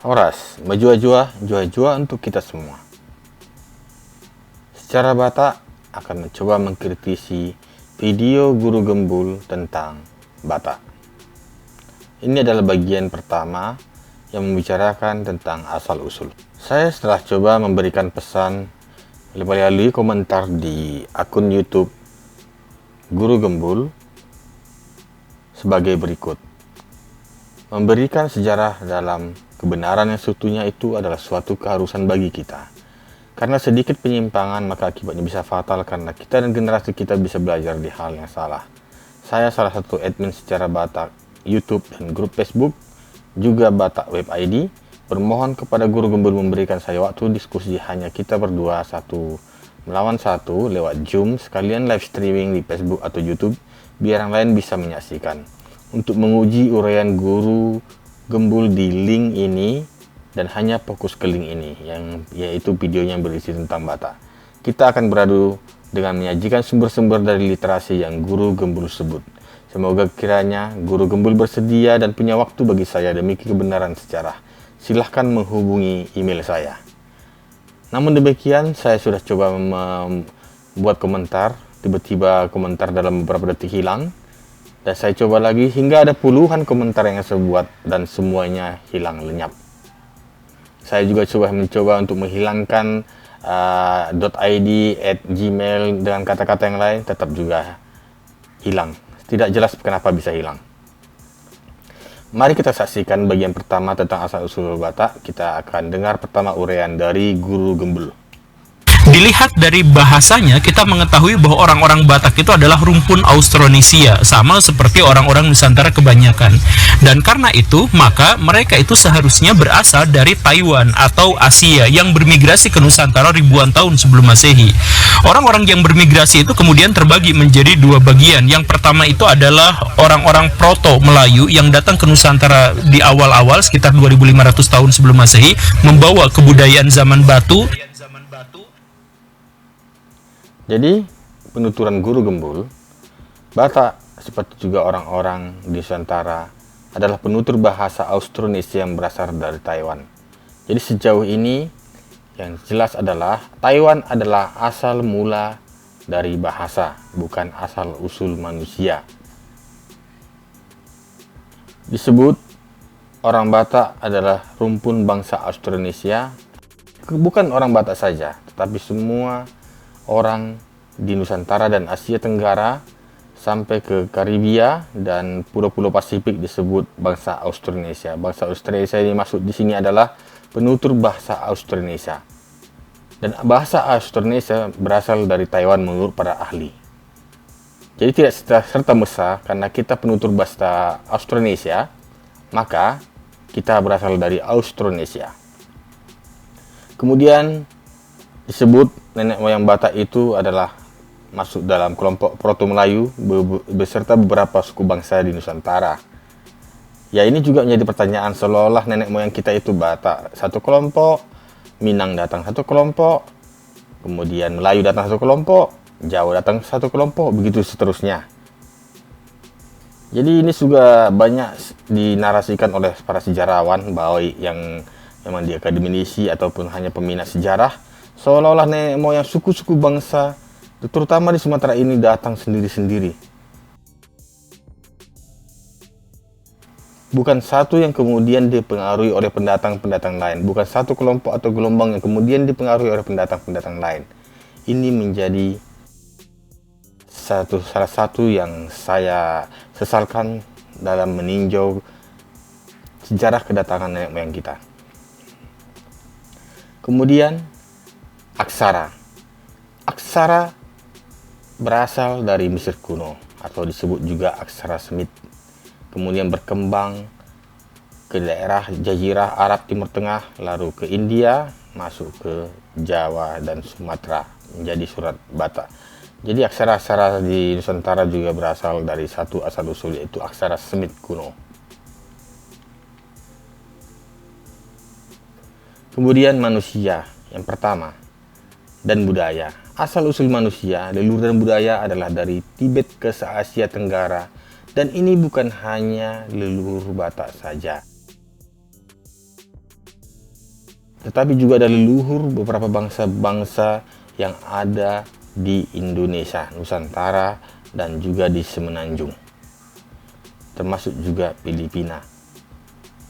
Horas, jua-jua untuk kita semua. Secara Batak akan mencoba mengkritisi video Guru Gembul tentang Batak. Ini adalah bagian pertama yang membicarakan tentang asal-usul. Saya setelah coba memberikan pesan melalui komentar di akun YouTube Guru Gembul sebagai berikut. Memberikan sejarah dalam kebenaran yang seutuhnya itu adalah suatu keharusan bagi kita. Karena sedikit penyimpangan maka akibatnya bisa fatal karena kita dan generasi kita bisa belajar di hal yang salah. Saya salah satu admin secara Batak YouTube dan grup Facebook, juga Batak Web ID, bermohon kepada Guru Gembul memberikan saya waktu diskusi hanya kita berdua satu melawan satu lewat Zoom sekalian live streaming di Facebook atau YouTube biar yang lain bisa menyaksikan. Untuk menguji uraian Guru Gembul di link ini dan hanya fokus ke link ini yaitu videonya yang berisi tentang Batak. Kita akan beradu dengan menyajikan sumber-sumber dari literasi yang Guru Gembul sebut. Semoga kiranya Guru Gembul bersedia dan punya waktu bagi saya demi kebenaran sejarah. Silahkan menghubungi email saya. Namun demikian, saya sudah coba membuat komentar, tiba-tiba komentar dalam beberapa detik hilang. Dan saya coba lagi hingga ada puluhan komentar yang saya buat dan semuanya hilang lenyap. Saya juga mencoba untuk menghilangkan .id @gmail dengan kata-kata yang lain, tetap juga hilang. Tidak jelas kenapa bisa hilang. Mari kita saksikan bagian pertama tentang asal-usul Batak. Kita akan dengar pertama uraian dari Guru Gembul. Dilihat dari bahasanya, kita mengetahui bahwa orang-orang Batak itu adalah rumpun Austronesia, sama seperti orang-orang Nusantara kebanyakan. Dan karena itu, maka mereka itu seharusnya berasal dari Taiwan atau Asia yang bermigrasi ke Nusantara ribuan tahun sebelum Masehi. Orang-orang yang bermigrasi itu kemudian terbagi menjadi dua bagian. Yang pertama itu adalah orang-orang Proto-Melayu yang datang ke Nusantara di awal-awal sekitar 2500 tahun sebelum Masehi, membawa kebudayaan zaman batu. Jadi, penuturan Guru Gembul, Batak seperti juga orang-orang di Nusantara adalah penutur bahasa Austronesia yang berasal dari Taiwan. Jadi sejauh ini yang jelas adalah Taiwan adalah asal mula dari bahasa, bukan asal usul manusia. Disebut orang Batak adalah rumpun bangsa Austronesia, bukan orang Batak saja, tetapi semua orang di Nusantara dan Asia Tenggara sampai ke Karibia dan pulau-pulau Pasifik disebut bangsa Austronesia. Bangsa Austronesia ini maksud di sini adalah penutur bahasa Austronesia. Dan bahasa Austronesia berasal dari Taiwan menurut para ahli. Jadi tidak serta-merta karena kita penutur bahasa Austronesia, maka kita berasal dari Austronesia. Kemudian disebut nenek moyang Batak itu adalah masuk dalam kelompok Proto-Melayu beserta beberapa suku bangsa di Nusantara. Ya, ini juga menjadi pertanyaan seolah-olah nenek moyang kita itu Batak satu kelompok, Minang datang satu kelompok, kemudian Melayu datang satu kelompok, Jawa datang satu kelompok, begitu seterusnya. Jadi ini juga banyak dinarasikan oleh para sejarawan, baik yang memang di akademisi ataupun hanya peminat sejarah, seolah-olah nenek moyang suku-suku bangsa, terutama di Sumatera ini datang sendiri-sendiri. Bukan satu yang kemudian dipengaruhi oleh pendatang-pendatang lain. Bukan satu kelompok atau gelombang yang kemudian dipengaruhi oleh pendatang-pendatang lain. Ini menjadi salah satu yang saya sesalkan dalam meninjau sejarah kedatangan nenek moyang kita. Kemudian aksara. Aksara berasal dari Mesir kuno atau disebut juga aksara Semit. Kemudian berkembang ke daerah Jazirah Arab Timur Tengah, lalu ke India, masuk ke Jawa dan Sumatera menjadi surat Batak. Jadi aksara-aksara di Nusantara juga berasal dari satu asal usul yaitu aksara Semit kuno. Kemudian manusia yang pertama dan budaya. Asal-usul manusia, leluhur dan budaya adalah dari Tibet ke Asia Tenggara. Dan ini bukan hanya leluhur Batak saja. tetapi juga ada leluhur beberapa bangsa-bangsa yang ada di Indonesia, Nusantara, dan juga di Semenanjung, termasuk juga Filipina.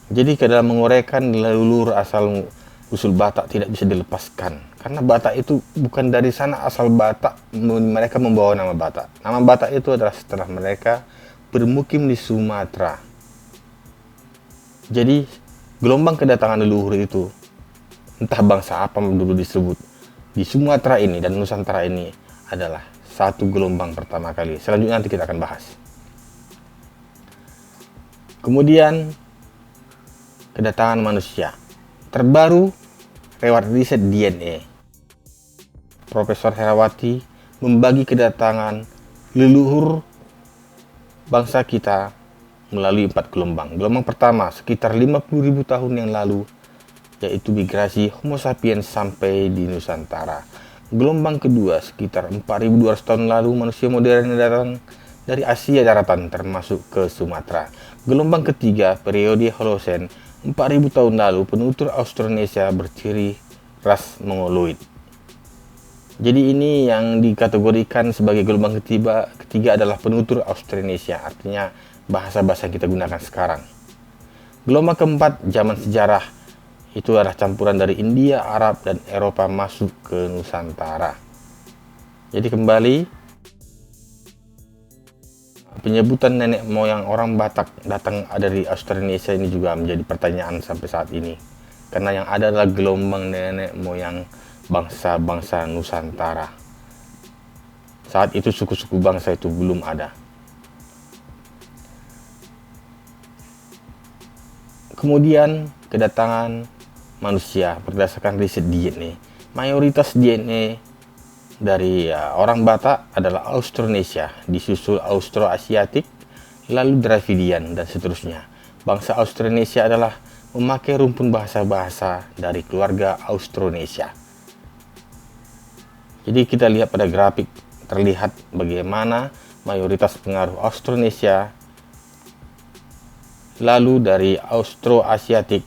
Jadi dalam menguraikan leluhur asal usul Batak tidak bisa dilepaskan, karena Batak itu bukan dari sana asal Batak mereka membawa nama Batak. Nama Batak itu adalah setelah mereka bermukim di Sumatera. Jadi gelombang kedatangan leluhur itu, entah bangsa apa dulu disebut, di Sumatera ini dan Nusantara ini adalah satu gelombang pertama kali. Selanjutnya nanti kita akan bahas. Kemudian kedatangan manusia terbaru lewat riset DNA. Profesor Herawati membagi kedatangan leluhur bangsa kita melalui 4 gelombang. Gelombang pertama sekitar 50.000 tahun yang lalu, yaitu migrasi Homo sapiens sampai di Nusantara. Gelombang kedua sekitar 4.200 tahun lalu, manusia modern datang dari Asia daratan termasuk ke Sumatera. Gelombang ketiga periode Holocene 4.000 tahun lalu, penutur Austronesia berciri ras Mongoloid. Jadi ini yang dikategorikan sebagai gelombang ketiga adalah penutur Austronesia, artinya bahasa-bahasa yang kita gunakan sekarang. Gelombang keempat zaman sejarah, itu adalah campuran dari India, Arab, dan Eropa masuk ke Nusantara. Jadi kembali, penyebutan nenek moyang orang Batak datang dari Austronesia ini juga menjadi pertanyaan sampai saat ini. Karena yang ada adalah gelombang nenek moyang bangsa-bangsa Nusantara. Saat itu suku-suku bangsa itu belum ada. Kemudian kedatangan manusia berdasarkan riset DNA. Mayoritas DNA dari orang Batak adalah Austronesia, disusul Austroasiatik, lalu Dravidian, dan seterusnya. Bangsa Austronesia adalah memakai rumpun bahasa-bahasa dari keluarga Austronesia. Jadi kita lihat pada grafik terlihat bagaimana mayoritas pengaruh Austronesia lalu dari Austroasiatik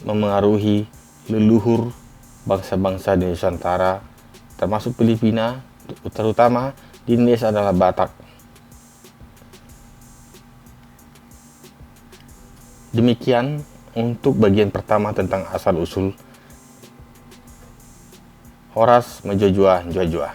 memengaruhi leluhur bangsa-bangsa di Nusantara, termasuk Filipina, terutama di Indonesia adalah Batak. Demikian untuk bagian pertama tentang asal-usul Horas Mejojua Jua-Jua.